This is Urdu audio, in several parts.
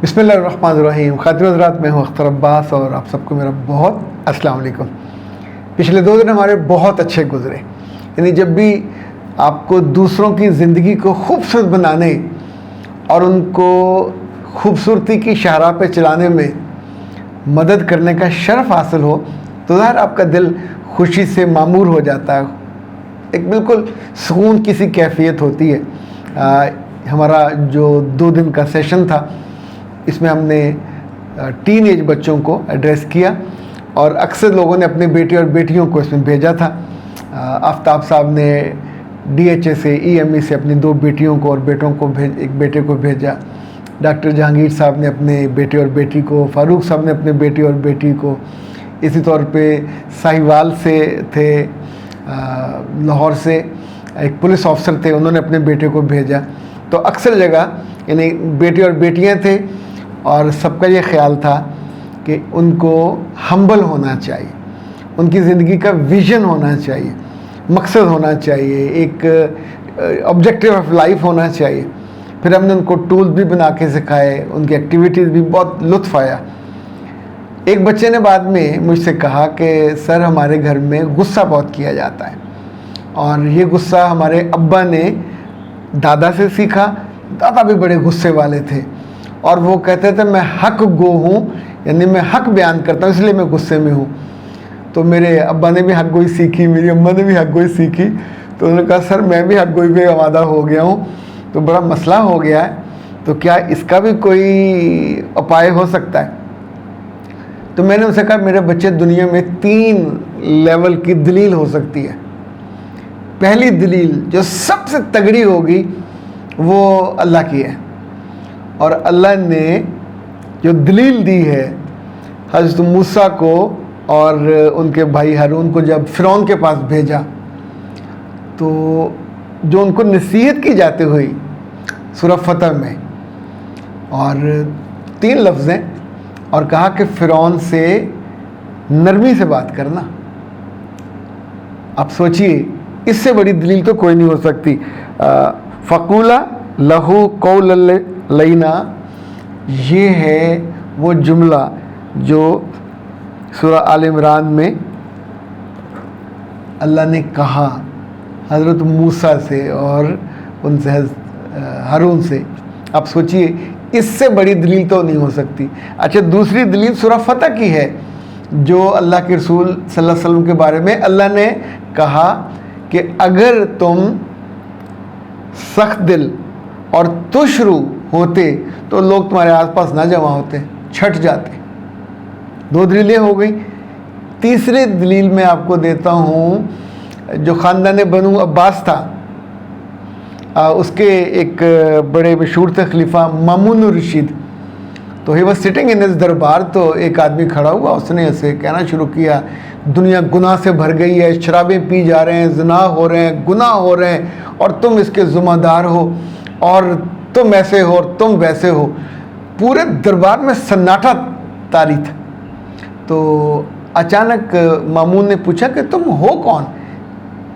بسم اللہ الرحمن الرحیم. خاتون حضرات، میں ہوں اختر عباس اور آپ سب کو میرا بہت السلام علیکم. پچھلے 2 دن ہمارے بہت اچھے گزرے. یعنی جب بھی آپ کو دوسروں کی زندگی کو خوبصورت بنانے اور ان کو خوبصورتی کی شاہراہ پہ چلانے میں مدد کرنے کا شرف حاصل ہو تو ظاہر آپ کا دل خوشی سے معمور ہو جاتا ہے. ایک بالکل سکون کی سی کیفیت ہوتی ہے. ہمارا جو 2 دن کا سیشن تھا اس میں ہم نے ٹین ایج بچوں کو ایڈریس کیا اور اکثر لوگوں نے اپنے بیٹے اور بیٹیوں کو اس میں بھیجا تھا. آفتاب صاحب نے ڈی ایچ اے سے ای ایم ای سے اپنی 2 بیٹیوں کو اور بیٹوں کو ایک بیٹے کو بھیجا. ڈاکٹر جہانگیر صاحب نے اپنے بیٹے اور بیٹی کو، فاروق صاحب نے اپنے بیٹے اور بیٹی کو، اسی طور پہ ساہیوال سے تھے، لاہور سے ایک پولیس آفسر تھے، انہوں نے اپنے بیٹے کو بھیجا. تو اکثر جگہ یعنی بیٹے اور بیٹیاں تھے اور سب کا یہ خیال تھا کہ ان کو ہمبل ہونا چاہیے، ان کی زندگی کا ویژن ہونا چاہیے، مقصد ہونا چاہیے، ایک آبجیکٹیو آف لائف ہونا چاہیے. پھر ہم نے ان کو ٹولز بھی بنا کے سکھائے، ان کی ایکٹیویٹیز بھی بہت لطف آیا. ایک بچے نے بعد میں مجھ سے کہا کہ سر ہمارے گھر میں غصہ بہت کیا جاتا ہے اور یہ غصہ ہمارے ابا نے دادا سے سیکھا. دادا بھی بڑے غصے والے تھے اور وہ کہتے تھے میں حق گو ہوں، یعنی میں حق بیان کرتا ہوں اس لیے میں غصے میں ہوں. تو میرے ابا نے بھی حق گوئی سیکھی، میری اماں نے بھی حق گوئی سیکھی. تو انہوں نے کہا سر میں بھی حق گوئی پہ آمادہ ہو گیا ہوں، تو بڑا مسئلہ ہو گیا ہے، تو کیا اس کا بھی کوئی اپائے ہو سکتا ہے؟ تو میں نے ان سے کہا میرے بچے دنیا میں 3 لیول کی دلیل ہو سکتی ہے. پہلی دلیل جو سب سے تگڑی ہوگی وہ اللہ کی ہے، اور اللہ نے جو دلیل دی ہے حضرت موسیٰ کو اور ان کے بھائی ہارون کو جب فرعون کے پاس بھیجا تو جو ان کو نصیحت کی جاتی ہوئی سورہ فتح میں، اور 3 لفظ ہیں، اور کہا کہ فرعون سے نرمی سے بات کرنا. آپ سوچئے اس سے بڑی دلیل تو کوئی نہیں ہو سکتی. فقولا لہو قولا لینا، یہ ہے وہ جملہ جو سورہ آل عمران میں اللہ نے کہا حضرت موسیٰ سے اور ان سے ہارون سے. آپ سوچئے اس سے بڑی دلیل تو نہیں ہو سکتی. اچھا، دوسری دلیل سورہ فتح کی ہے جو اللہ کے رسول صلی اللہ علیہ وسلم کے بارے میں اللہ نے کہا کہ اگر تم سخت دل اور تشرو ہوتے تو لوگ تمہارے آس پاس نہ جمع ہوتے، چھٹ جاتے. 2 دلیلیں ہو گئی. تیسری دلیل میں آپ کو دیتا ہوں. جو خاندان بنو عباس تھا، اس کے ایک بڑے مشہور تھے خلیفہ مامون الرشید. تو he was sitting in his دربار، تو ایک آدمی کھڑا ہوا، اس نے ایسے کہنا شروع کیا دنیا گناہ سے بھر گئی ہے، شرابیں پی جا رہے ہیں، زنا ہو رہے ہیں، گناہ ہو رہے ہیں، اور تم اس کے ذمہ دار ہو، اور تم ایسے ہو اور تم ویسے ہو. پورے دربار میں سناٹا طاری تھا. تو اچانک مامون نے پوچھا کہ تم ہو کون؟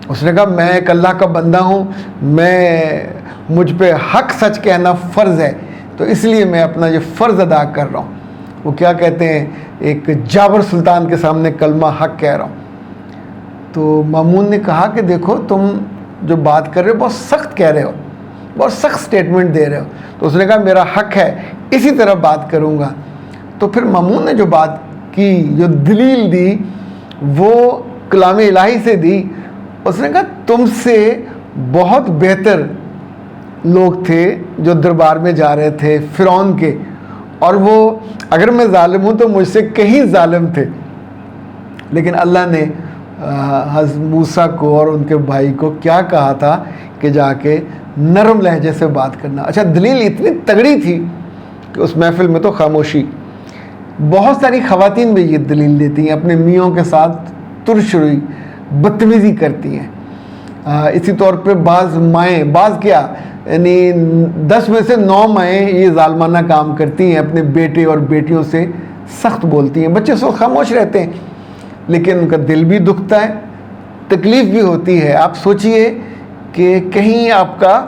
اس نے کہا میں ایک اللہ کا بندہ ہوں، مجھ پہ حق سچ کہنا فرض ہے، تو اس لیے میں اپنا یہ فرض ادا کر رہا ہوں. وہ کیا کہتے ہیں، ایک جابر سلطان کے سامنے کلمہ حق کہہ رہا ہوں. تو مامون نے کہا کہ دیکھو تم جو بات کر رہے ہو بہت سخت کہہ رہے ہو، بہت سخت سٹیٹمنٹ دے رہے ہو. تو اس نے کہا میرا حق ہے، اسی طرح بات کروں گا. تو پھر مامون نے جو بات کی، جو دلیل دی، وہ کلام الہی سے دی. اس نے کہا تم سے بہت بہتر لوگ تھے جو دربار میں جا رہے تھے فرعون کے، اور وہ اگر میں ظالم ہوں تو مجھ سے کہیں ظالم تھے، لیکن اللہ نے حضرت موسیٰ کو اور ان کے بھائی کو کیا کہا تھا کہ جا کے نرم لہجے سے بات کرنا. اچھا، دلیل اتنی تگڑی تھی کہ اس محفل میں تو خاموشی. بہت ساری خواتین بھی یہ دلیل دیتی ہیں، اپنے میوں کے ساتھ ترش روئی بدتمیزی کرتی ہیں. اسی طور پہ بعض مائیں، بعض کیا یعنی 10 میں سے 9 مائیں یہ ظالمانہ کام کرتی ہیں، اپنے بیٹے اور بیٹیوں سے سخت بولتی ہیں. بچے سو خاموش رہتے ہیں لیکن ان کا دل بھی دکھتا ہے، تکلیف بھی ہوتی ہے. آپ سوچئے کہ کہیں آپ کا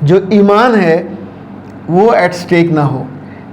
جو ایمان ہے وہ ایٹ سٹیک نہ ہو.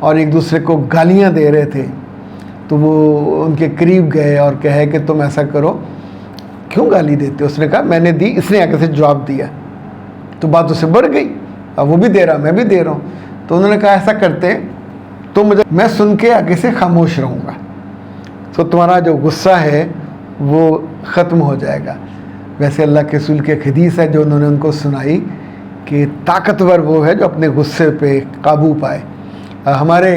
اور ایک دوسرے کو گالیاں دے رہے تھے, تو وہ ان کے قریب گئے اور کہے کہ تم ایسا کرو, کیوں گالی دیتے؟ اس نے کہا میں نے دی, اس نے آگے سے جواب دیا, تو بات اسے بڑھ گئی, اب وہ بھی دے رہا میں بھی دے رہا ہوں. تو انہوں نے کہا ایسا کرتے تو میں سن کے آگے سے خاموش رہوں گا, تو تمہارا جو غصہ ہے وہ ختم ہو جائے گا. ویسے اللہ کے رسول کی ایک حدیث ہے جو انہوں نے ان کو سنائی کہ طاقتور وہ ہے جو اپنے غصے پہ قابو پائے. ہمارے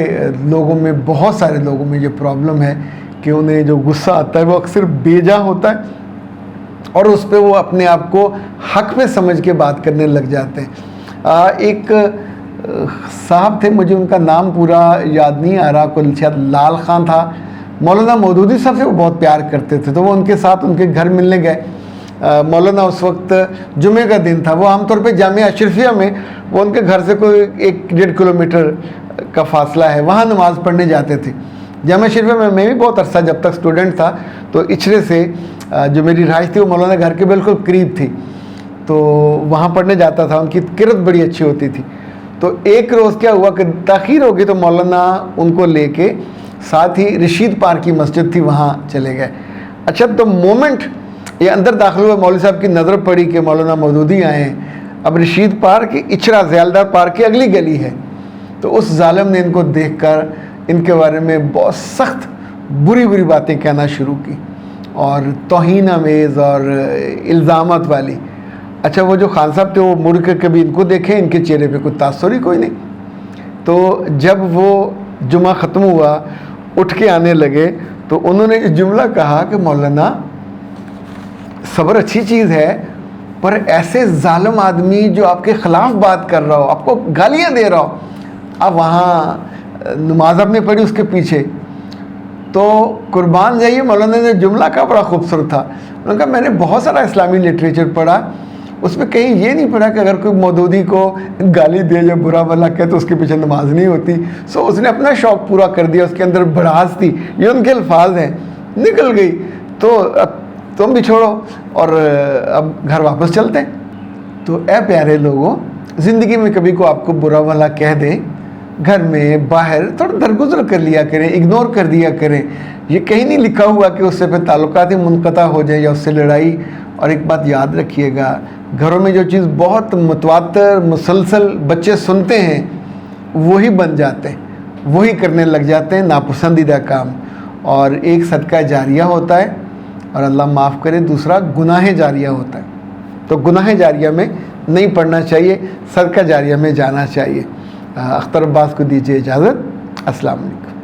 لوگوں میں, بہت سارے لوگوں میں یہ پرابلم ہے کہ انہیں جو غصہ آتا ہے وہ اکثر بے جا ہوتا ہے اور اس پہ وہ اپنے آپ کو حق میں سمجھ کے بات کرنے لگ جاتے ہیں. ایک صاحب تھے, مجھے ان کا نام پورا یاد نہیں آ رہا, کوئی شاید لال خان تھا, مولانا مودودی صاحب سے وہ بہت پیار کرتے تھے, تو وہ ان کے ساتھ ان کے گھر ملنے گئے. مولانا اس وقت جمعے کا دن تھا, وہ عام طور پہ جامعہ اشرفیہ میں, وہ ان کے گھر سے کوئی 1-1.5 کلومیٹر کا فاصلہ ہے, وہاں نماز پڑھنے جاتے تھے. جامعہ شریفہ میں بھی بہت عرصہ جب تک اسٹوڈنٹ تھا تو اچھرے سے جو میری رہائش تھی وہ مولانا گھر کے بالکل قریب تھی, تو وہاں پڑھنے جاتا تھا. ان کی قرت بڑی اچھی ہوتی تھی. تو ایک روز کیا ہوا کہ تاخیر ہو گئی تو مولانا ان کو لے کے ساتھ ہی رشید پارک کی مسجد تھی وہاں چلے گئے. اچھا, تو مومنٹ یہ اندر داخل ہوا, مولوی صاحب کی نظر پڑی کہ مولانا مودودی آئے ہیں. اب رشید پارک اچھرا زیالدار پارک کی اگلی گلی ہے, تو اس ظالم نے ان کو دیکھ کر ان کے بارے میں بہت سخت بری بری باتیں کہنا شروع کی اور توہین آمیز اور الزامات والی. اچھا, وہ جو خان صاحب تھے وہ مڑ کر کبھی ان کو دیکھیں, ان کے چہرے پہ کوئی تاثر ہی کوئی نہیں. تو جب وہ جمعہ ختم ہوا, اٹھ کے آنے لگے, تو انہوں نے یہ جملہ کہا کہ مولانا صبر اچھی چیز ہے, پر ایسے ظالم آدمی جو آپ کے خلاف بات کر رہا ہو, آپ کو گالیاں دے رہا ہو, آپ وہاں نماز آپ نے پڑھی اس کے پیچھے, تو قربان جائیے مولانا نے جملہ کا بڑا خوبصورت تھا. انہوں نے کہا میں نے بہت سارا اسلامی لٹریچر پڑھا, اس میں کہیں یہ نہیں پڑھا کہ اگر کوئی مودودی کو گالی دے یا برا بھلا کہے تو اس کے پیچھے نماز نہیں ہوتی. سو اس نے اپنا شوق پورا کر دیا, اس کے اندر بڑھاس تھی, یہ ان کے الفاظ ہیں, نکل گئی. تو اب تم بھی چھوڑو اور اب گھر واپس چلتے ہیں. تو اے پیارے لوگوں, زندگی میں کبھی کو آپ کو برا بھلا کہہ دے, گھر میں باہر تھوڑا درگزر کر لیا کریں, اگنور کر دیا کریں. یہ کہیں نہیں لکھا ہوا کہ اس سے پھر تعلقات منقطع ہو جائیں یا اس سے لڑائی. اور ایک بات یاد رکھیے گا, گھروں میں جو چیز بہت متواتر مسلسل بچے سنتے ہیں وہی بن جاتے ہیں, وہی کرنے لگ جاتے ہیں ناپسندیدہ کام. اور ایک صدقہ جاریہ ہوتا ہے اور اللہ معاف کرے, دوسرا گناہ جاریہ ہوتا ہے. تو گناہ جاریہ میں نہیں پڑھنا چاہیے, صدقہ جاریہ میں جانا چاہیے. اختر عباس کو دیجیے اجازت. السلام علیکم.